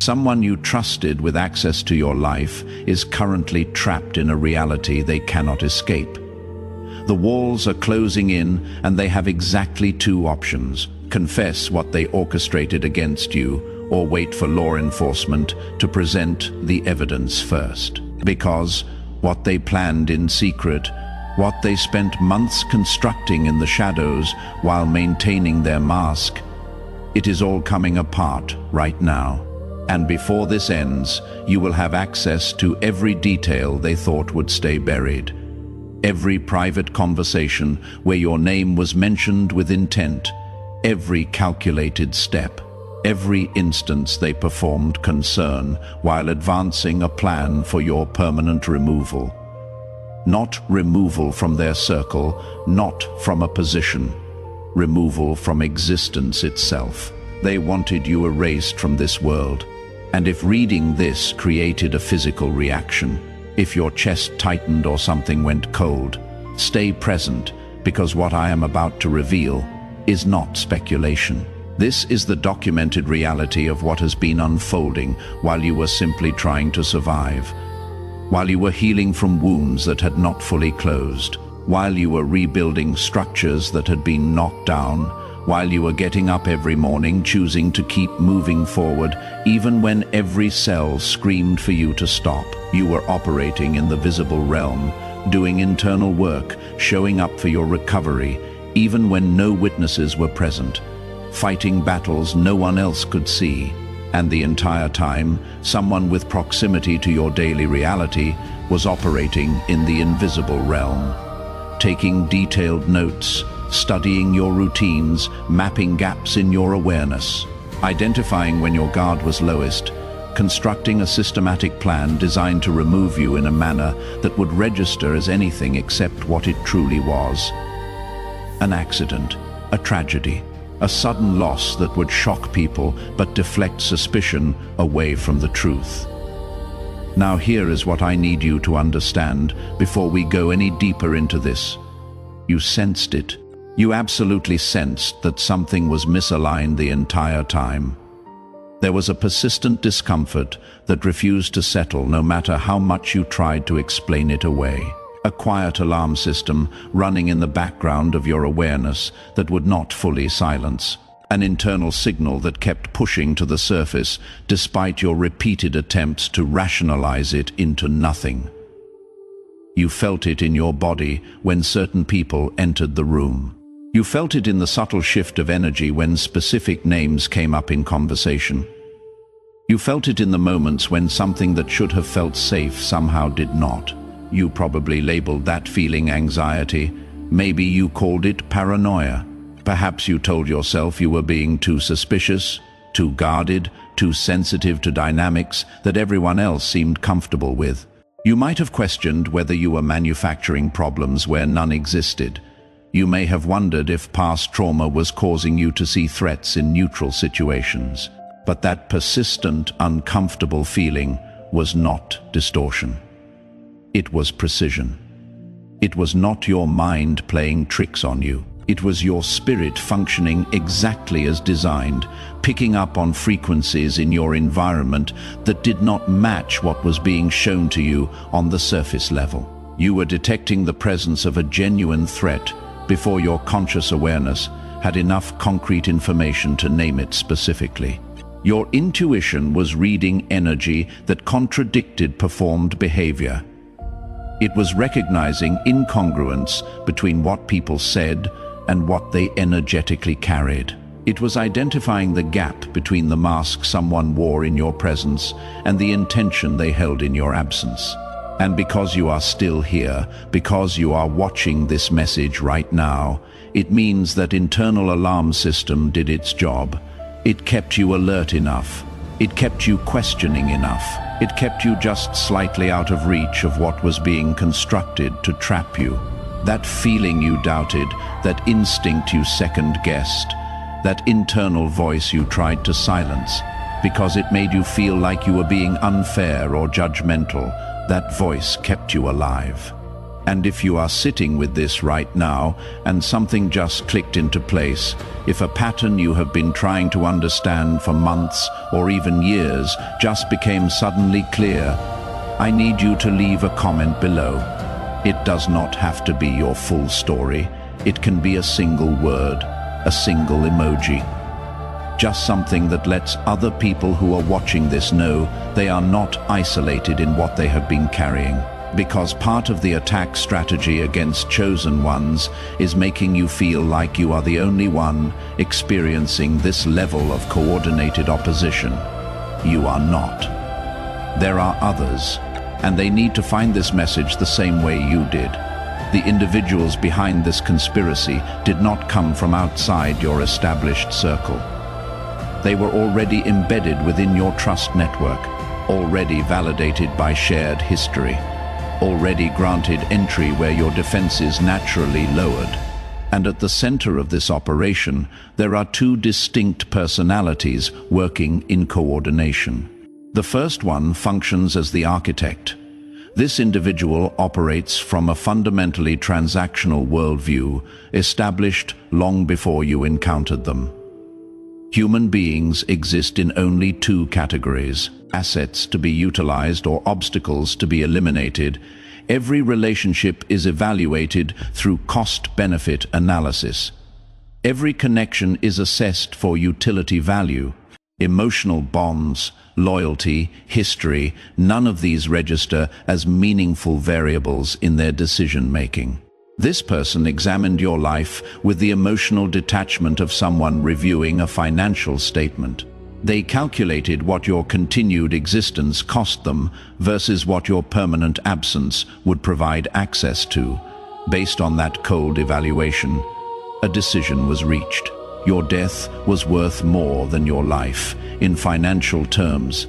Someone you trusted with access to your life is currently trapped in a reality they cannot escape. The walls are closing in, and they have exactly two options: confess what they orchestrated against you, or wait for law enforcement to present the evidence first. Because what they planned in secret, what they spent months constructing in the shadows while maintaining their mask, it is all coming apart right now. And before this ends, you will have access to every detail they thought would stay buried. Every private conversation where your name was mentioned with intent, every calculated step, every instance they performed concern while advancing a plan for your permanent removal. Not removal from their circle, not from a position. Removal from existence itself. They wanted you erased from this world. And if reading this created a physical reaction, if your chest tightened or something went cold, stay present, because what I am about to reveal is not speculation. This is the documented reality of what has been unfolding while you were simply trying to survive, while you were healing from wounds that had not fully closed, while you were rebuilding structures that had been knocked down, while you were getting up every morning choosing to keep moving forward, even when every cell screamed for you to stop. You were operating in the visible realm, doing internal work, showing up for your recovery, even when no witnesses were present, fighting battles no one else could see. And the entire time, someone with proximity to your daily reality was operating in the invisible realm, taking detailed notes, studying your routines, mapping gaps in your awareness, identifying when your guard was lowest, constructing a systematic plan designed to remove you in a manner that would register as anything except what it truly was. An accident, a tragedy, a sudden loss that would shock people but deflect suspicion away from the truth. Now here is what I need you to understand before we go any deeper into this. You sensed it. You absolutely sensed that something was misaligned the entire time. There was a persistent discomfort that refused to settle no matter how much you tried to explain it away. A quiet alarm system running in the background of your awareness that would not fully silence. An internal signal that kept pushing to the surface despite your repeated attempts to rationalize it into nothing. You felt it in your body when certain people entered the room. You felt it in the subtle shift of energy when specific names came up in conversation. You felt it in the moments when something that should have felt safe somehow did not. You probably labeled that feeling anxiety. Maybe you called it paranoia. Perhaps you told yourself you were being too suspicious, too guarded, too sensitive to dynamics that everyone else seemed comfortable with. You might have questioned whether you were manufacturing problems where none existed. You may have wondered if past trauma was causing you to see threats in neutral situations. But that persistent, uncomfortable feeling was not distortion. It was precision. It was not your mind playing tricks on you. It was your spirit functioning exactly as designed, picking up on frequencies in your environment that did not match what was being shown to you on the surface level. You were detecting the presence of a genuine threat before your conscious awareness had enough concrete information to name it specifically. Your intuition was reading energy that contradicted performed behavior. It was recognizing incongruence between what people said and what they energetically carried. It was identifying the gap between the mask someone wore in your presence and the intention they held in your absence. And because you are still here, because you are watching this message right now, it means that internal alarm system did its job. It kept you alert enough. It kept you questioning enough. It kept you just slightly out of reach of what was being constructed to trap you. That feeling you doubted, that instinct you second-guessed, that internal voice you tried to silence because it made you feel like you were being unfair or judgmental, that voice kept you alive. And if you are sitting with this right now and something just clicked into place, if a pattern you have been trying to understand for months or even years just became suddenly clear, I need you to leave a comment below. It does not have to be your full story. It can be a single word, a single emoji. Just something that lets other people who are watching this know they are not isolated in what they have been carrying. Because part of the attack strategy against chosen ones is making you feel like you are the only one experiencing this level of coordinated opposition. You are not. There are others, and they need to find this message the same way you did. The individuals behind this conspiracy did not come from outside your established circle. They were already embedded within your trust network, already validated by shared history, already granted entry where your defenses naturally lowered. And at the center of this operation, there are two distinct personalities working in coordination. The first one functions as the architect. This individual operates from a fundamentally transactional worldview established long before you encountered them. Human beings exist in only two categories: assets to be utilized or obstacles to be eliminated. Every relationship is evaluated through cost-benefit analysis. Every connection is assessed for utility value. Emotional bonds, loyalty, history, none of these register as meaningful variables in their decision-making. This person examined your life with the emotional detachment of someone reviewing a financial statement. They calculated what your continued existence cost them versus what your permanent absence would provide access to. Based on that cold evaluation, a decision was reached. Your death was worth more than your life, in financial terms.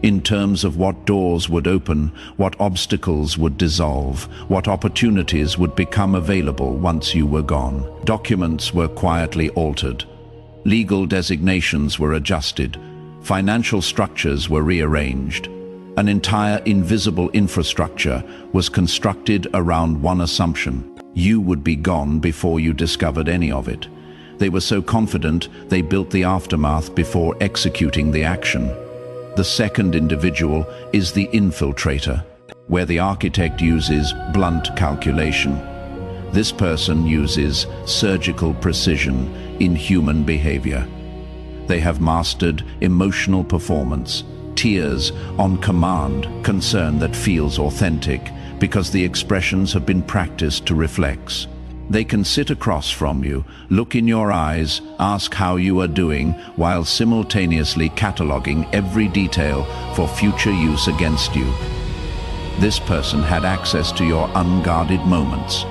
In terms of what doors would open, what obstacles would dissolve, what opportunities would become available once you were gone. Documents were quietly altered. Legal designations were adjusted. Financial structures were rearranged. An entire invisible infrastructure was constructed around one assumption: you would be gone before you discovered any of it. They were so confident they built the aftermath before executing the action. The second individual is the infiltrator, where the architect uses blunt calculation. This person uses surgical precision in human behavior. They have mastered emotional performance, tears on command, concern that feels authentic because the expressions have been practiced to reflex. They can sit across from you, look in your eyes, ask how you are doing, while simultaneously cataloging every detail for future use against you. This person had access to your unguarded moments.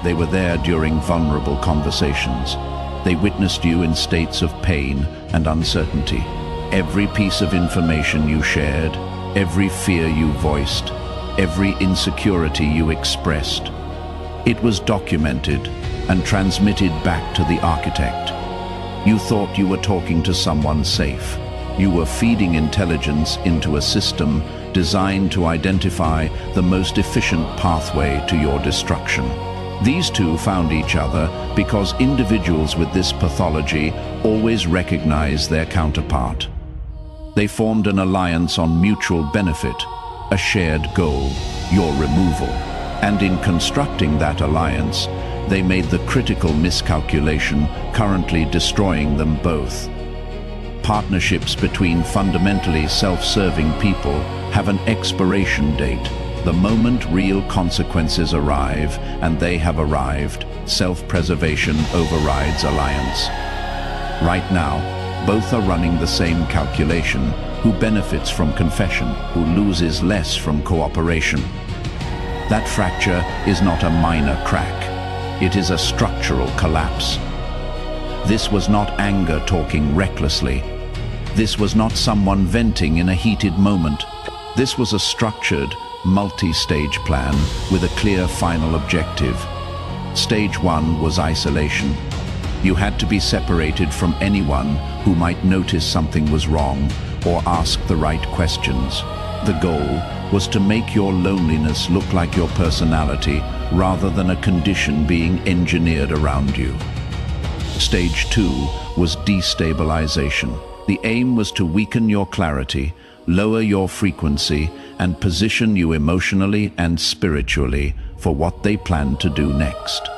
They were there during vulnerable conversations. They witnessed you in states of pain and uncertainty. Every piece of information you shared, every fear you voiced, every insecurity you expressed. It was documented and transmitted back to the architect. You thought you were talking to someone safe. You were feeding intelligence into a system designed to identify the most efficient pathway to your destruction. These two found each other because individuals with this pathology always recognize their counterpart. They formed an alliance on mutual benefit, a shared goal: your removal. And in constructing that alliance, they made the critical miscalculation currently destroying them both. Partnerships between fundamentally self-serving people have an expiration date. The moment real consequences arrive, and they have arrived, self-preservation overrides alliance. Right now, both are running the same calculation: who benefits from confession, who loses less from cooperation. That fracture is not a minor crack. It is a structural collapse. This was not anger talking recklessly. This was not someone venting in a heated moment. This was a structured, multi-stage plan with a clear final objective. Stage 1 was isolation. You had to be separated from anyone who might notice something was wrong or ask the right questions. The goal was to make your loneliness look like your personality rather than a condition being engineered around you. Stage 2 was destabilization. The aim was to weaken your clarity, lower your frequency, and position you emotionally and spiritually for what they planned to do next.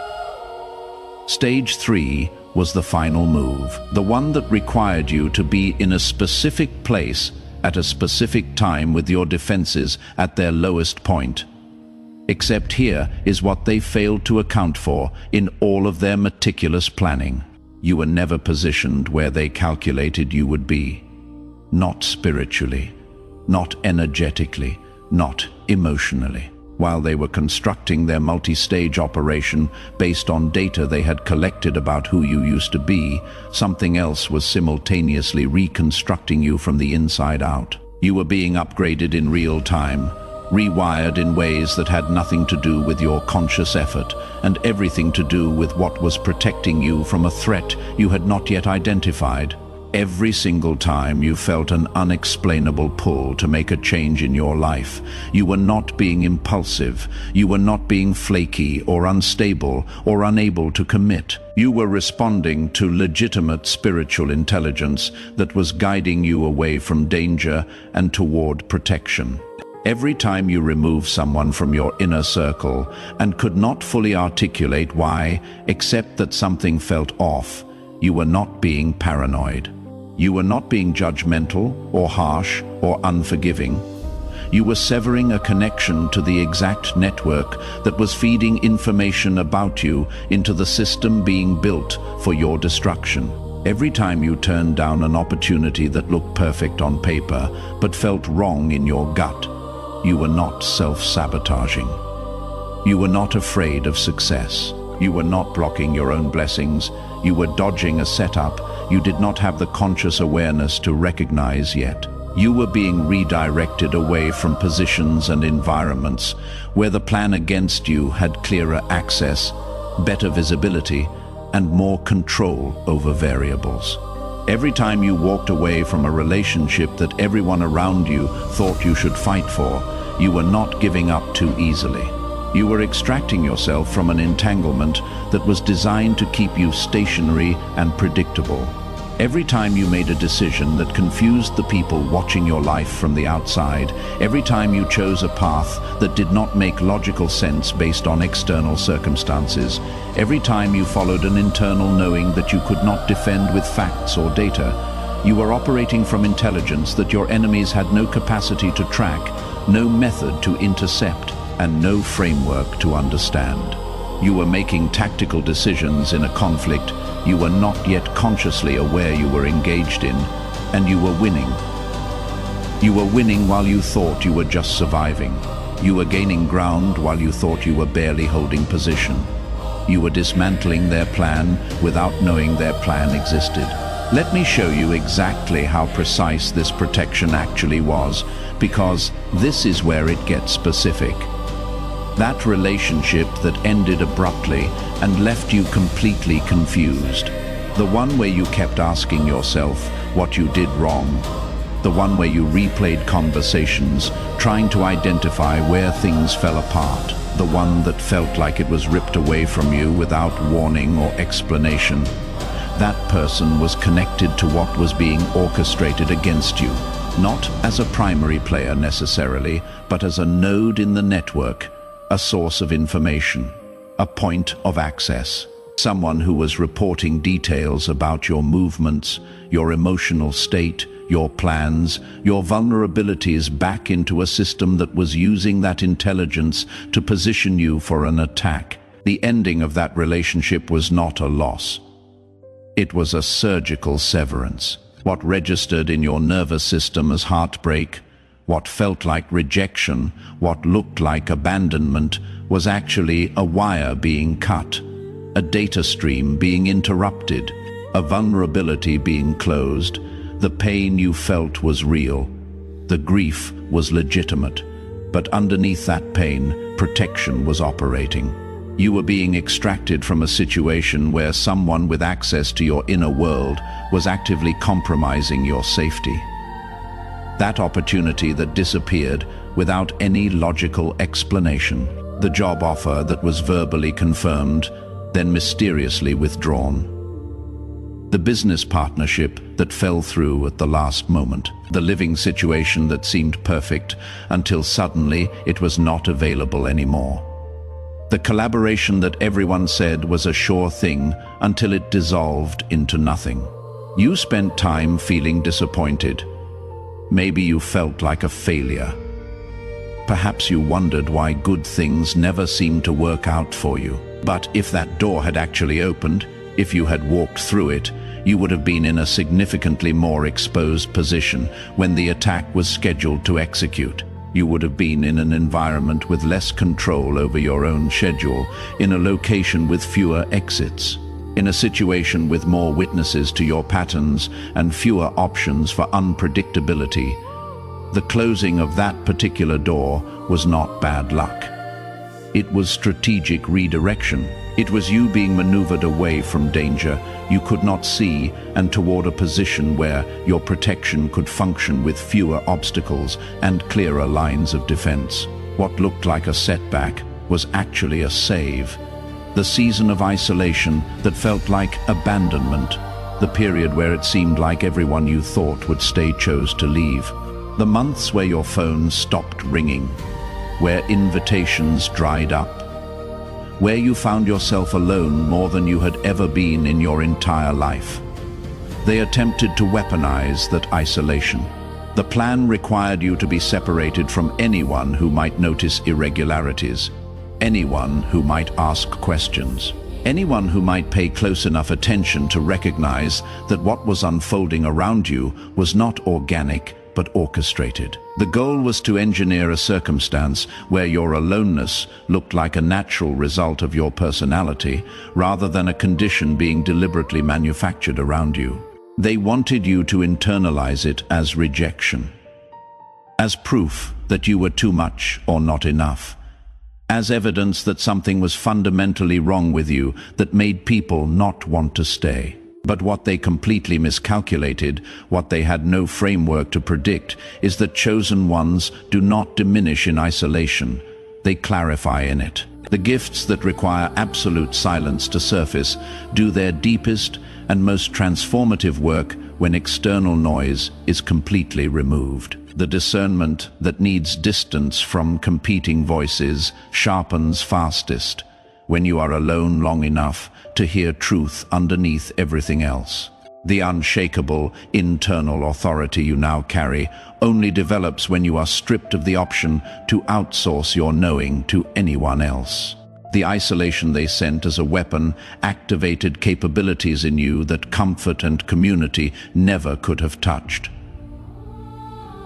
Stage 3 was the final move, the one that required you to be in a specific place at a specific time with your defenses at their lowest point. Except here is what they failed to account for in all of their meticulous planning. You were never positioned where they calculated you would be. Not spiritually, not energetically, not emotionally. While they were constructing their multi-stage operation based on data they had collected about who you used to be, something else was simultaneously reconstructing you from the inside out. You were being upgraded in real time, rewired in ways that had nothing to do with your conscious effort and everything to do with what was protecting you from a threat you had not yet identified. Every single time you felt an unexplainable pull to make a change in your life, you were not being impulsive, you were not being flaky or unstable or unable to commit. You were responding to legitimate spiritual intelligence that was guiding you away from danger and toward protection. Every time you removed someone from your inner circle and could not fully articulate why, except that something felt off, you were not being paranoid. You were not being judgmental or harsh or unforgiving. You were severing a connection to the exact network that was feeding information about you into the system being built for your destruction. Every time you turned down an opportunity that looked perfect on paper but felt wrong in your gut, you were not self-sabotaging. You were not afraid of success. You were not blocking your own blessings. You were dodging a setup you did not have the conscious awareness to recognize yet. You were being redirected away from positions and environments where the plan against you had clearer access, better visibility, and more control over variables. Every time you walked away from a relationship that everyone around you thought you should fight for, you were not giving up too easily. You were extracting yourself from an entanglement that was designed to keep you stationary and predictable. Every time you made a decision that confused the people watching your life from the outside, every time you chose a path that did not make logical sense based on external circumstances, every time you followed an internal knowing that you could not defend with facts or data, you were operating from intelligence that your enemies had no capacity to track, no method to intercept, and no framework to understand. You were making tactical decisions in a conflict you were not yet consciously aware you were engaged in, and you were winning. You were winning while you thought you were just surviving. You were gaining ground while you thought you were barely holding position. You were dismantling their plan without knowing their plan existed. Let me show you exactly how precise this protection actually was, because this is where it gets specific. That relationship that ended abruptly and left you completely confused. The one where you kept asking yourself what you did wrong. The one where you replayed conversations, trying to identify where things fell apart. The one that felt like it was ripped away from you without warning or explanation. That person was connected to what was being orchestrated against you, not as a primary player necessarily, but as a node in the network. A source of information, a point of access, someone who was reporting details about your movements, your emotional state, your plans, your vulnerabilities back into a system that was using that intelligence to position you for an attack. The ending of that relationship was not a loss. It was a surgical severance. What registered in your nervous system as heartbreak, what felt like rejection, what looked like abandonment, was actually a wire being cut, a data stream being interrupted, a vulnerability being closed. The pain you felt was real. The grief was legitimate. But underneath that pain, protection was operating. You were being extracted from a situation where someone with access to your inner world was actively compromising your safety. That opportunity that disappeared without any logical explanation. The job offer that was verbally confirmed, then mysteriously withdrawn. The business partnership that fell through at the last moment. The living situation that seemed perfect until suddenly it was not available anymore. The collaboration that everyone said was a sure thing until it dissolved into nothing. You spent time feeling disappointed. Maybe you felt like a failure. Perhaps you wondered why good things never seemed to work out for you. But if that door had actually opened, if you had walked through it, you would have been in a significantly more exposed position when the attack was scheduled to execute. You would have been in an environment with less control over your own schedule, in a location with fewer exits, in a situation with more witnesses to your patterns and fewer options for unpredictability. The closing of that particular door was not bad luck. It was strategic redirection. It was you being maneuvered away from danger you could not see and toward a position where your protection could function with fewer obstacles and clearer lines of defense. What looked like a setback was actually a save. The season of isolation that felt like abandonment, the period where it seemed like everyone you thought would stay chose to leave. The months where your phone stopped ringing, where invitations dried up, where you found yourself alone more than you had ever been in your entire life. They attempted to weaponize that isolation. The plan required you to be separated from anyone who might notice irregularities, anyone who might ask questions, anyone who might pay close enough attention to recognize that what was unfolding around you was not organic but orchestrated. The goal was to engineer a circumstance where your aloneness looked like a natural result of your personality rather than a condition being deliberately manufactured around you. They wanted you to internalize it as rejection, as proof that you were too much or not enough, as evidence that something was fundamentally wrong with you that made people not want to stay. But what they completely miscalculated, what they had no framework to predict, is that chosen ones do not diminish in isolation. They clarify in it. The gifts that require absolute silence to surface do their deepest and most transformative work when external noise is completely removed. The discernment that needs distance from competing voices sharpens fastest when you are alone long enough to hear truth underneath everything else. The unshakable internal authority you now carry only develops when you are stripped of the option to outsource your knowing to anyone else. The isolation they sent as a weapon activated capabilities in you that comfort and community never could have touched.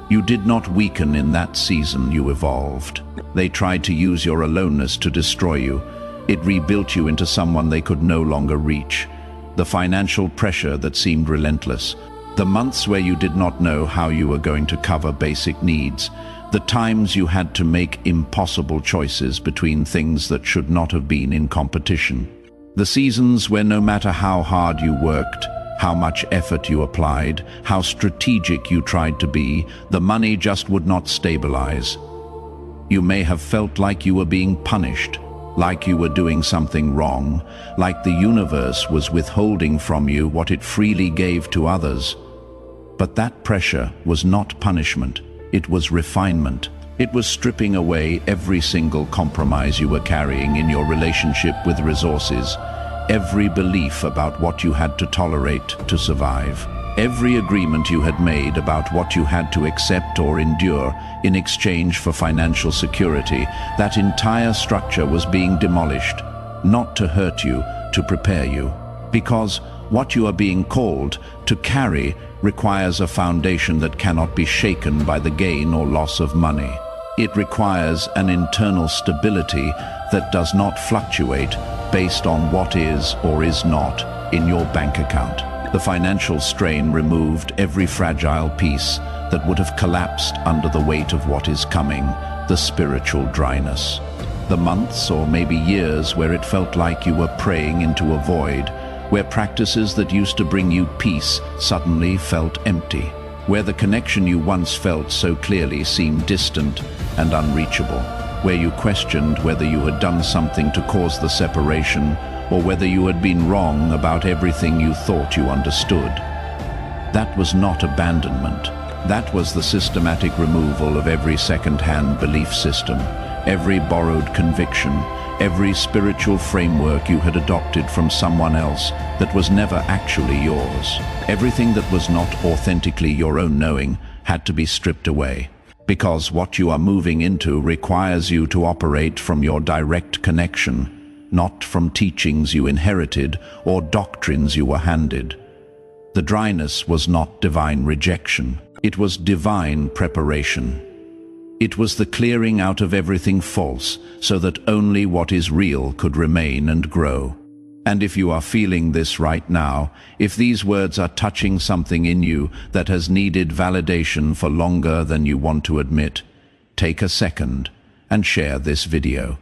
You did not weaken in that season, you evolved. They tried to use your aloneness to destroy you. It rebuilt you into someone they could no longer reach. The financial pressure that seemed relentless. The months where you did not know how you were going to cover basic needs. The times you had to make impossible choices between things that should not have been in competition. The seasons where no matter how hard you worked, how much effort you applied, how strategic you tried to be, the money just would not stabilize. You may have felt like you were being punished, like you were doing something wrong, like the universe was withholding from you what it freely gave to others. But that pressure was not punishment, it was refinement. It was stripping away every single compromise you were carrying in your relationship with resources, every belief about what you had to tolerate to survive, every agreement you had made about what you had to accept or endure in exchange for financial security. That entire structure was being demolished, not to hurt you, to prepare you. Because what you are being called to carry requires a foundation that cannot be shaken by the gain or loss of money. It requires an internal stability that does not fluctuate based on what is or is not in your bank account. The financial strain removed every fragile piece that would have collapsed under the weight of what is coming, the spiritual dryness. The months or maybe years where it felt like you were praying into a void, where practices that used to bring you peace suddenly felt empty, where the connection you once felt so clearly seemed distant and unreachable. where you questioned whether you had done something to cause the separation or whether you had been wrong about everything you thought you understood. That was not abandonment. That was the systematic removal of every second-hand belief system, every borrowed conviction, every spiritual framework you had adopted from someone else that was never actually yours. Everything that was not authentically your own knowing had to be stripped away, because what you are moving into requires you to operate from your direct connection, not from teachings you inherited or doctrines you were handed. The dryness was not divine rejection. It was divine preparation. It was the clearing out of everything false so that only what is real could remain and grow. And if you are feeling this right now, if these words are touching something in you that has needed validation for longer than you want to admit, take a second and share this video.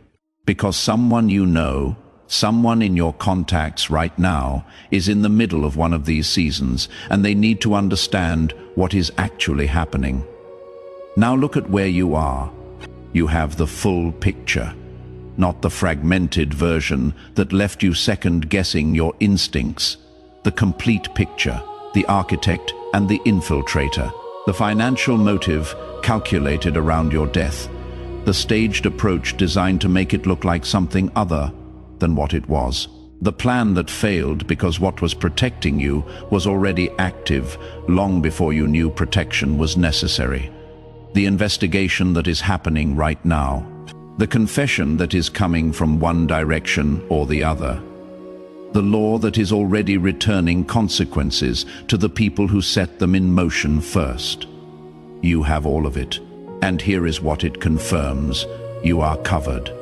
Because someone you know, someone in your contacts right now, is in the middle of one of these seasons, and they need to understand what is actually happening. Now look at where you are. You have the full picture, not the fragmented version that left you second-guessing your instincts. The complete picture, the architect and the infiltrator, the financial motive calculated around your death, the staged approach designed to make it look like something other than what it was. The plan that failed because what was protecting you was already active long before you knew protection was necessary. The investigation that is happening right now. The confession that is coming from one direction or the other. The law that is already returning consequences to the people who set them in motion first. You have all of it, and here is what it confirms. You are covered.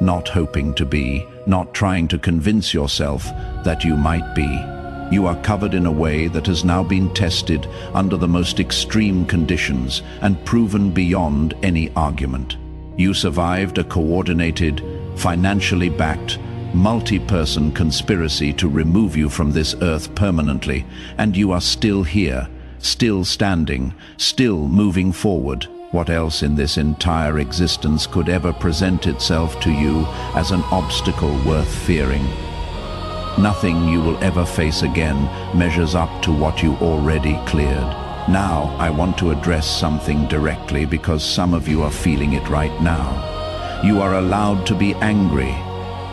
Not hoping to be, not trying to convince yourself that you might be. You are covered in a way that has now been tested under the most extreme conditions and proven beyond any argument. You survived a coordinated, financially backed, multi-person conspiracy to remove you from this earth permanently, and you are still here, still standing, still moving forward. What else in this entire existence could ever present itself to you as an obstacle worth fearing? Nothing you will ever face again measures up to what you already cleared. Now, I want to address something directly because some of you are feeling it right now. You are allowed to be angry.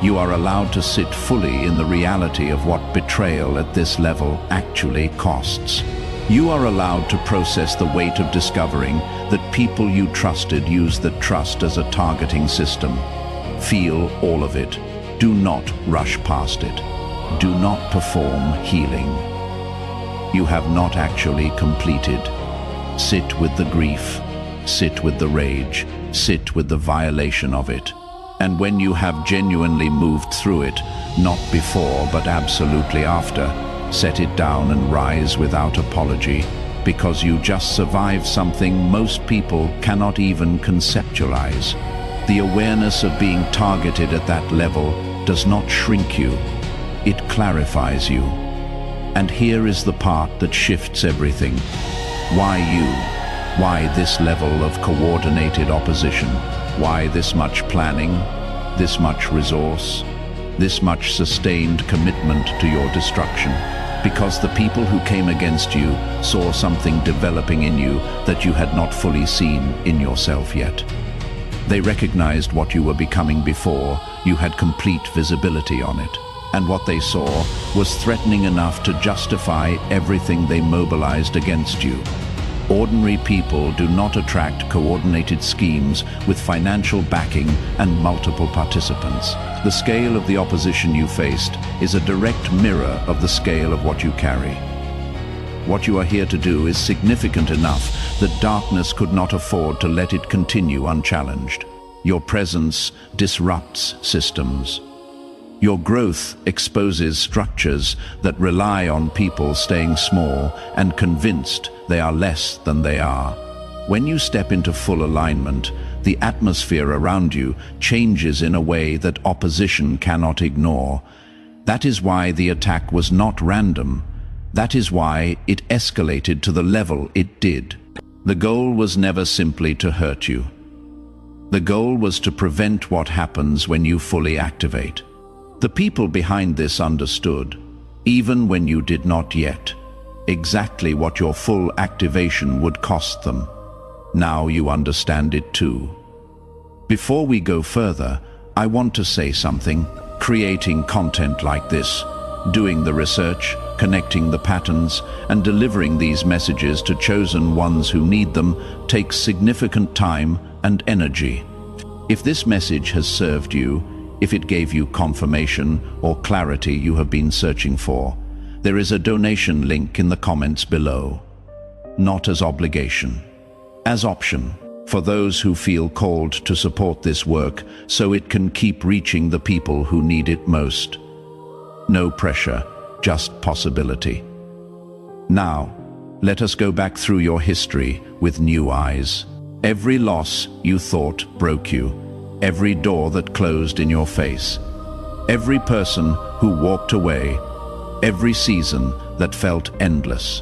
You are allowed to sit fully in the reality of what betrayal at this level actually costs. You are allowed to process the weight of discovering that people you trusted use the trust as a targeting system. Feel all of it. Do not rush past it. Do not perform healing. You have not actually completed. Sit with the grief. Sit with the rage. Sit with the violation of it. And when you have genuinely moved through it, not before but absolutely after, set it down and rise without apology, because you just survived something most people cannot even conceptualize. The awareness of being targeted at that level does not shrink you. It clarifies you. And here is the part that shifts everything. Why you? Why this level of coordinated opposition? Why this much planning? This much resource? This much sustained commitment to your destruction? Because the people who came against you saw something developing in you that you had not fully seen in yourself yet. They recognized what you were becoming before you had complete visibility on it. And what they saw was threatening enough to justify everything they mobilized against you. Ordinary people do not attract coordinated schemes with financial backing and multiple participants. The scale of the opposition you faced is a direct mirror of the scale of what you carry. What you are here to do is significant enough that darkness could not afford to let it continue unchallenged. Your presence disrupts systems. Your growth exposes structures that rely on people staying small and convinced they are less than they are. When you step into full alignment, the atmosphere around you changes in a way that opposition cannot ignore. That is why the attack was not random. That is why it escalated to the level it did. The goal was never simply to hurt you. The goal was to prevent what happens when you fully activate. The people behind this understood, even when you did not yet, exactly what your full activation would cost them. Now you understand it too. Before we go further, I want to say something. Creating content like this, doing the research, connecting the patterns, and delivering these messages to chosen ones who need them takes significant time and energy. If this message has served you, if it gave you confirmation or clarity you have been searching for, there is a donation link in the comments below. Not as obligation, as option, for those who feel called to support this work so it can keep reaching the people who need it most. No pressure, just possibility. Now, let us go back through your history with new eyes. Every loss you thought broke you, every door that closed in your face, every person who walked away, every season that felt endless.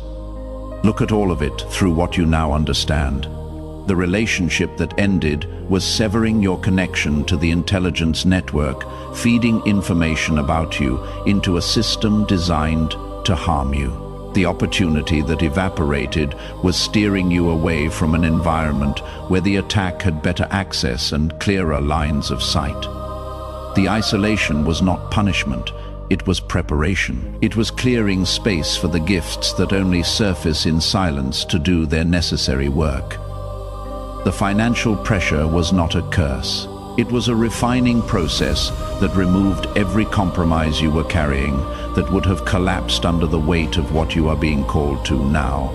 Look at all of it through what you now understand. The relationship that ended was severing your connection to the intelligence network, feeding information about you into a system designed to harm you. The opportunity that evaporated was steering you away from an environment where the attack had better access and clearer lines of sight. The isolation was not punishment, it was preparation. It was clearing space for the gifts that only surface in silence to do their necessary work. The financial pressure was not a curse. It was a refining process that removed every compromise you were carrying that would have collapsed under the weight of what you are being called to now.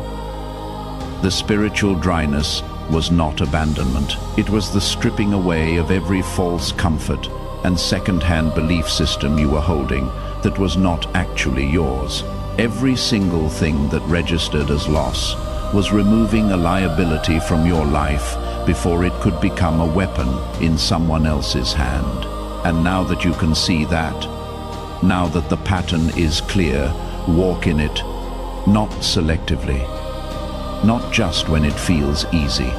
The spiritual dryness was not abandonment. It was the stripping away of every false comfort and second-hand belief system you were holding that was not actually yours. Every single thing that registered as loss was removing a liability from your life before it could become a weapon in someone else's hand. And now that you can see that, now that the pattern is clear, walk in it, not selectively, not just when it feels easy.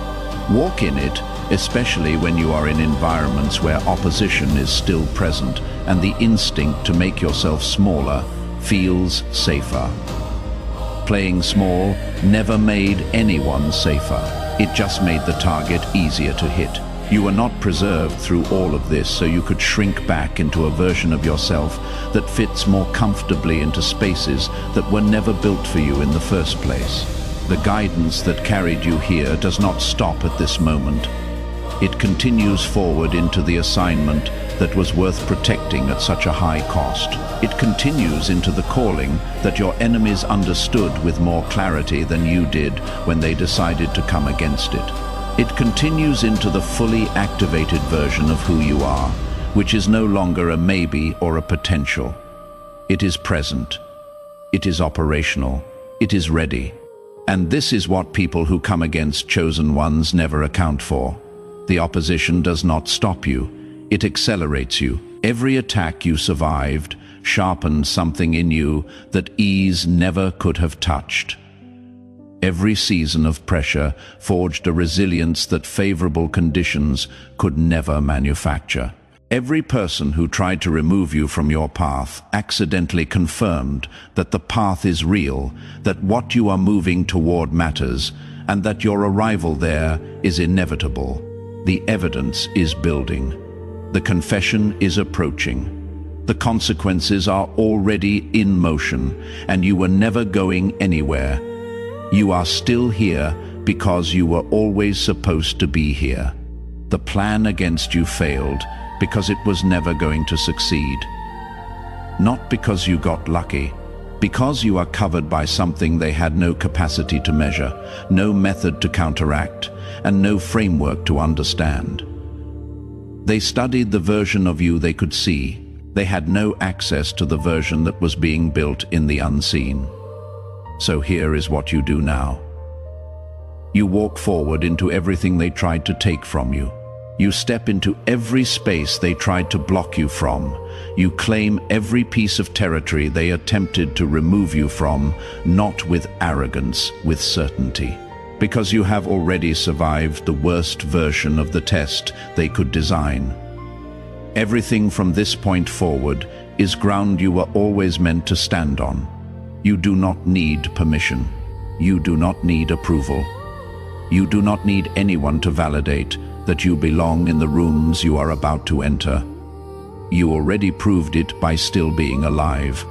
Walk in it, especially when you are in environments where opposition is still present and the instinct to make yourself smaller feels safer. Playing small never made anyone safer. It just made the target easier to hit. You were not preserved through all of this so you could shrink back into a version of yourself that fits more comfortably into spaces that were never built for you in the first place. The guidance that carried you here does not stop at this moment. It continues forward into the assignment that was worth protecting at such a high cost. It continues into the calling that your enemies understood with more clarity than you did when they decided to come against it. It continues into the fully activated version of who you are, which is no longer a maybe or a potential. It is present. It is operational. It is ready. And this is what people who come against chosen ones never account for. The opposition does not stop you. It accelerates you. Every attack you survived sharpened something in you that ease never could have touched. Every season of pressure forged a resilience that favorable conditions could never manufacture. Every person who tried to remove you from your path accidentally confirmed that the path is real, that what you are moving toward matters, and that your arrival there is inevitable. The evidence is building. The confession is approaching. The consequences are already in motion, and you were never going anywhere. You are still here because you were always supposed to be here. The plan against you failed because it was never going to succeed. Not because you got lucky, because you are covered by something they had no capacity to measure, no method to counteract, and no framework to understand. They studied the version of you they could see. They had no access to the version that was being built in the unseen. So here is what you do now. You walk forward into everything they tried to take from you. You step into every space they tried to block you from. You claim every piece of territory they attempted to remove you from, not with arrogance, with certainty. because you have already survived the worst version of the test they could design. Everything from this point forward is ground you were always meant to stand on. You do not need permission. You do not need approval. You do not need anyone to validate that you belong in the rooms you are about to enter. You already proved it by still being alive.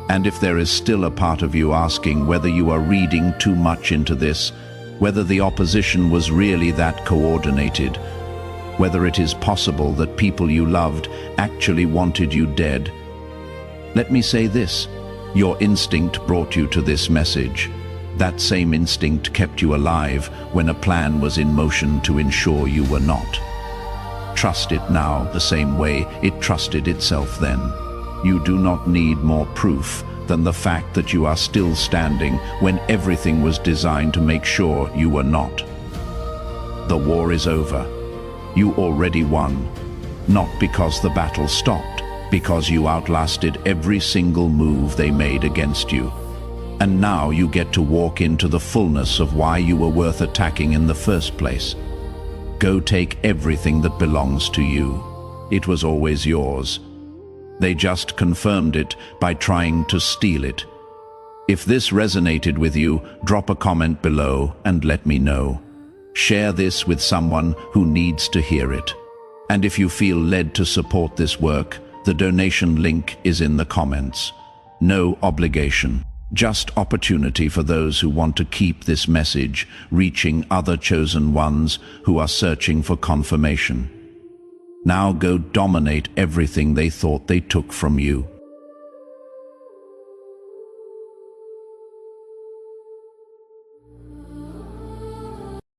And if there is still a part of you asking whether you are reading too much into this, whether the opposition was really that coordinated, whether it is possible that people you loved actually wanted you dead, let me say this: your instinct brought you to this message. That same instinct kept you alive when a plan was in motion to ensure you were not. Trust it now the same way it trusted itself then. You do not need more proof than the fact that you are still standing when everything was designed to make sure you were not. The war is over. You already won, not because the battle stopped, because you outlasted every single move they made against you. And now you get to walk into the fullness of why you were worth attacking in the first place. Go take everything that belongs to you. It was always yours. They just confirmed it by trying to steal it. If this resonated with you, drop a comment below and let me know. Share this with someone who needs to hear it. And if you feel led to support this work, the donation link is in the comments. No obligation, just opportunity for those who want to keep this message reaching other chosen ones who are searching for confirmation. Now go dominate everything they thought they took from you.